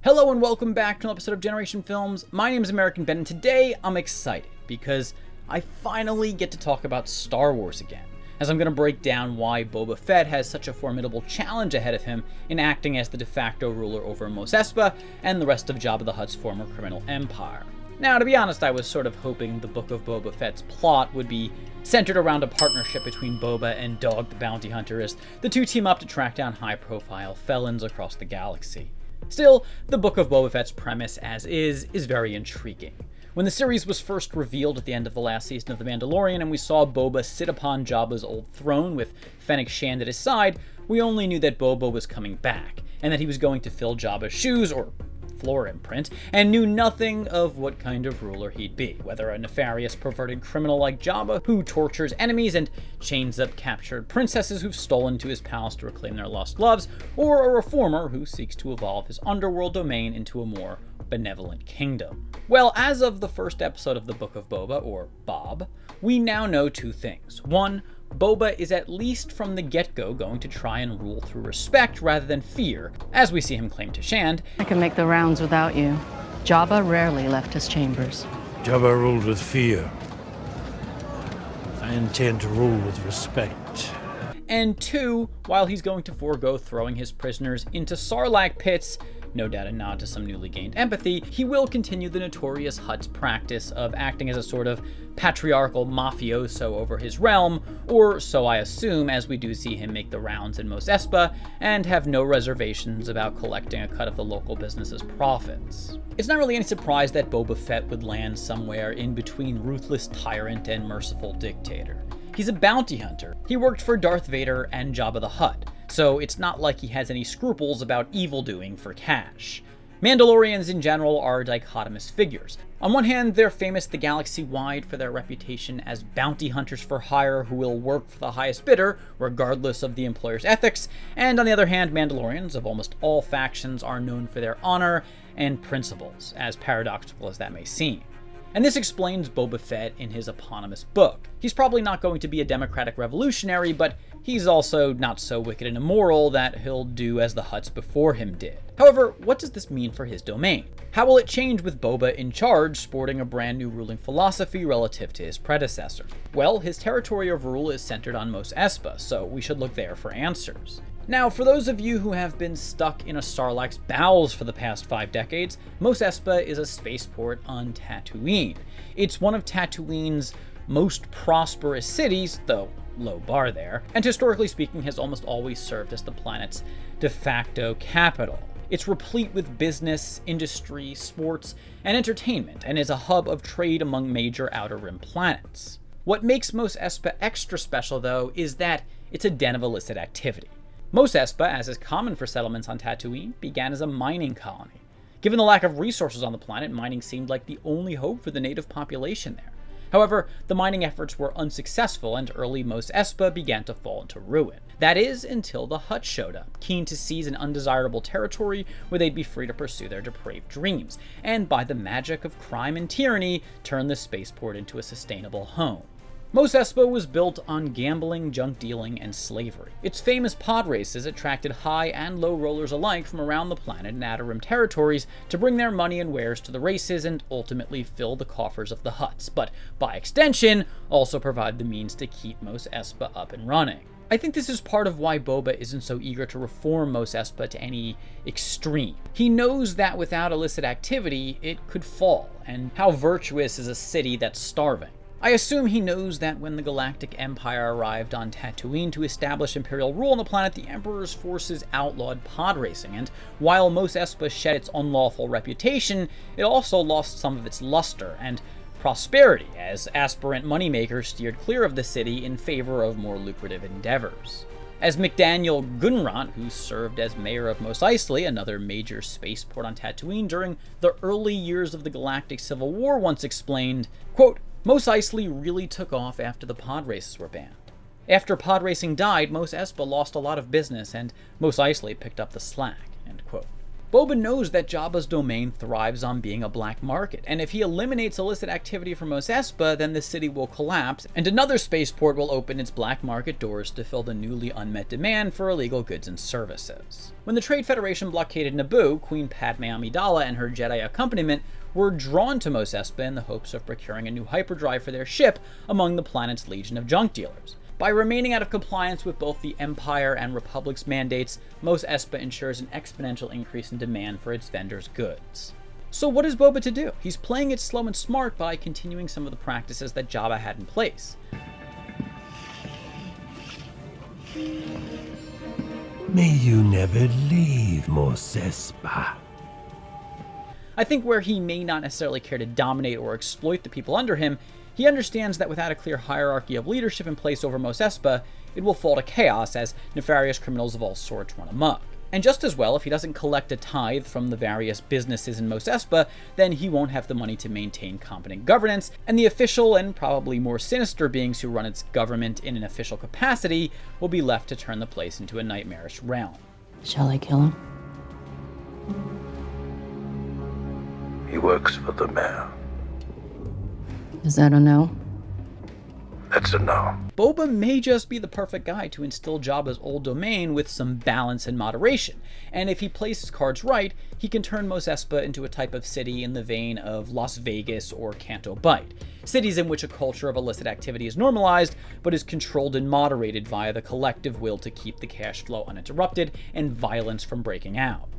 Hello and welcome back to an episode of Generation Films. My name is American Ben, and today I'm excited because I finally get to talk about Star Wars again, as I'm going to break down why Boba Fett has such a formidable challenge ahead of him in acting as the de facto ruler over Mos Espa and the rest of Jabba the Hutt's former criminal empire. Now, to be honest, I was sort of hoping the Book of Boba Fett's plot would be centered around a partnership between Boba and Dog the Bounty Hunter as the two team up to track down high-profile felons across the galaxy. Still, the Book of Boba Fett's premise as is very intriguing. When the series was first revealed at the end of the last season of The Mandalorian and we saw Boba sit upon Jabba's old throne with Fennec Shand at his side, we only knew that Boba was coming back, and that he was going to fill Jabba's shoes, or floor imprint, and knew nothing of what kind of ruler he'd be, whether a nefarious, perverted criminal like Jabba who tortures enemies and chains up captured princesses who've stolen to his palace to reclaim their lost loves, or a reformer who seeks to evolve his underworld domain into a more benevolent kingdom. Well, as of the first episode of the Book of Boba, or Bob, we now know two things. One, Boba is at least from the get-go going to try and rule through respect rather than fear, as we see him claim to Shand. I can make the rounds without you. Jabba rarely left his chambers. Jabba ruled with fear. I intend to rule with respect. And two, while he's going to forego throwing his prisoners into Sarlacc pits, no doubt a nod to some newly gained empathy, he will continue the notorious Hutt's practice of acting as a sort of patriarchal mafioso over his realm, or so I assume, as we do see him make the rounds in Mos Espa, and have no reservations about collecting a cut of the local business's profits. It's not really any surprise that Boba Fett would land somewhere in between ruthless tyrant and merciful dictator. He's a bounty hunter. He worked for Darth Vader and Jabba the Hutt, so it's not like he has any scruples about evil doing for cash. Mandalorians in general are dichotomous figures. On one hand, they're famous the galaxy-wide for their reputation as bounty hunters for hire who will work for the highest bidder, regardless of the employer's ethics, and on the other hand, Mandalorians of almost all factions are known for their honor and principles, as paradoxical as that may seem. And this explains Boba Fett in his eponymous book. He's probably not going to be a democratic revolutionary, but he's also not so wicked and immoral that he'll do as the Hutts before him did. However, what does this mean for his domain? How will it change with Boba in charge, sporting a brand new ruling philosophy relative to his predecessor? Well, his territory of rule is centered on Mos Espa, so we should look there for answers. Now, for those of you who have been stuck in a Sarlacc's bowels for the past 5 decades, Mos Espa is a spaceport on Tatooine. It's one of Tatooine's most prosperous cities, though low bar there, and historically speaking has almost always served as the planet's de facto capital. It's replete with business, industry, sports, and entertainment, and is a hub of trade among major Outer Rim planets. What makes Mos Espa extra special, though, is that it's a den of illicit activity. Mos Espa, as is common for settlements on Tatooine, began as a mining colony. Given the lack of resources on the planet, mining seemed like the only hope for the native population there. However, the mining efforts were unsuccessful and early Mos Espa began to fall into ruin. That is, until the Hutt showed up, keen to seize an undesirable territory where they'd be free to pursue their depraved dreams, and by the magic of crime and tyranny, turn the spaceport into a sustainable home. Mos Espa was built on gambling, junk dealing, and slavery. Its famous pod races attracted high and low rollers alike from around the planet and Outer Rim territories to bring their money and wares to the races and ultimately fill the coffers of the Hutts, but by extension, also provide the means to keep Mos Espa up and running. I think this is part of why Boba isn't so eager to reform Mos Espa to any extreme. He knows that without illicit activity, it could fall, and how virtuous is a city that's starving. I assume he knows that when the Galactic Empire arrived on Tatooine to establish Imperial rule on the planet, the Emperor's forces outlawed pod racing, and while Mos Espa shed its unlawful reputation, it also lost some of its luster and prosperity as aspirant moneymakers steered clear of the city in favor of more lucrative endeavors. As McDaniel Gunrant, who served as mayor of Mos Eisley, another major spaceport on Tatooine during the early years of the Galactic Civil War, once explained, quote, "Mos Eisley really took off after the pod races were banned. After pod racing died, Mos Espa lost a lot of business and Mos Eisley picked up the slack," end quote. Boba knows that Jabba's domain thrives on being a black market, and if he eliminates illicit activity from Mos Espa, then the city will collapse, and another spaceport will open its black market doors to fill the newly unmet demand for illegal goods and services. When the Trade Federation blockaded Naboo, Queen Padme Amidala and her Jedi accompaniment were drawn to Mos Espa in the hopes of procuring a new hyperdrive for their ship among the planet's legion of junk dealers. By remaining out of compliance with both the Empire and Republic's mandates, Mos Espa ensures an exponential increase in demand for its vendors' goods. So what is Boba to do? He's playing it slow and smart by continuing some of the practices that Jabba had in place. May you never leave, Mos Espa. I think where he may not necessarily care to dominate or exploit the people under him, he understands that without a clear hierarchy of leadership in place over Mos Espa, it will fall to chaos as nefarious criminals of all sorts run amok. And just as well, if he doesn't collect a tithe from the various businesses in Mos Espa, then he won't have the money to maintain competent governance, and the official and probably more sinister beings who run its government in an official capacity will be left to turn the place into a nightmarish realm. Shall I kill him? He works for the mayor. Is that a no? That's a no. Boba may just be the perfect guy to instill Jabba's old domain with some balance and moderation, and if he plays his cards right, he can turn Mos Espa into a type of city in the vein of Las Vegas or Canto Bight, cities in which a culture of illicit activity is normalized, but is controlled and moderated via the collective will to keep the cash flow uninterrupted and violence from breaking out.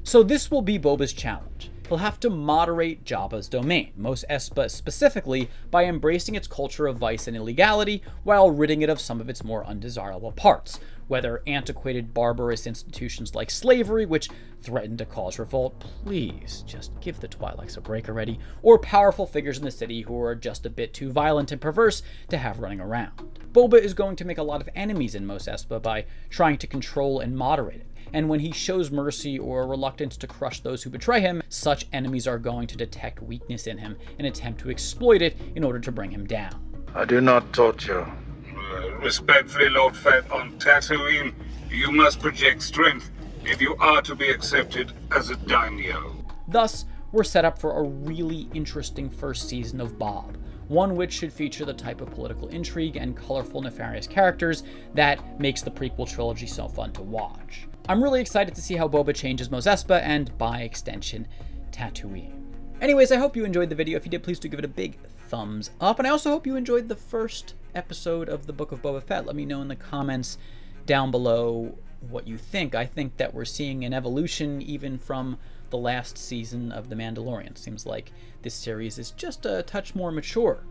So this will be Boba's challenge. He'll have to moderate Jabba's domain, Mos Espa specifically, by embracing its culture of vice and illegality while ridding it of some of its more undesirable parts, whether antiquated barbarous institutions like slavery, which threaten to cause revolt, please just give the Twi'leks a break already, or powerful figures in the city who are just a bit too violent and perverse to have running around. Boba is going to make a lot of enemies in Mos Espa by trying to control and moderate it. And when he shows mercy or reluctance to crush those who betray him, such enemies are going to detect weakness in him and attempt to exploit it in order to bring him down. I do not torture. Respectfully, Lord Fett, on Tatooine, you must project strength if you are to be accepted as a daimyo. Thus, we're set up for a really interesting first season of Bob, one which should feature the type of political intrigue and colorful, nefarious characters that makes the prequel trilogy so fun to watch. I'm really excited to see how Boba changes Mos Espa and, by extension, Tatooine. Anyways, I hope you enjoyed the video. If you did, please do give it a big thumbs up. And I also hope you enjoyed the first episode of the Book of Boba Fett. Let me know in the comments down below what you think. I think that we're seeing an evolution even from the last season of The Mandalorian. Seems like this series is just a touch more mature.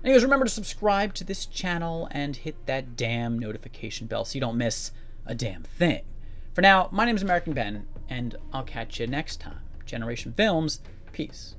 Anyways, remember to subscribe to this channel and hit that damn notification bell so you don't miss a damn thing. For now, my name is American Ben, and I'll catch you next time. Generation Films, peace.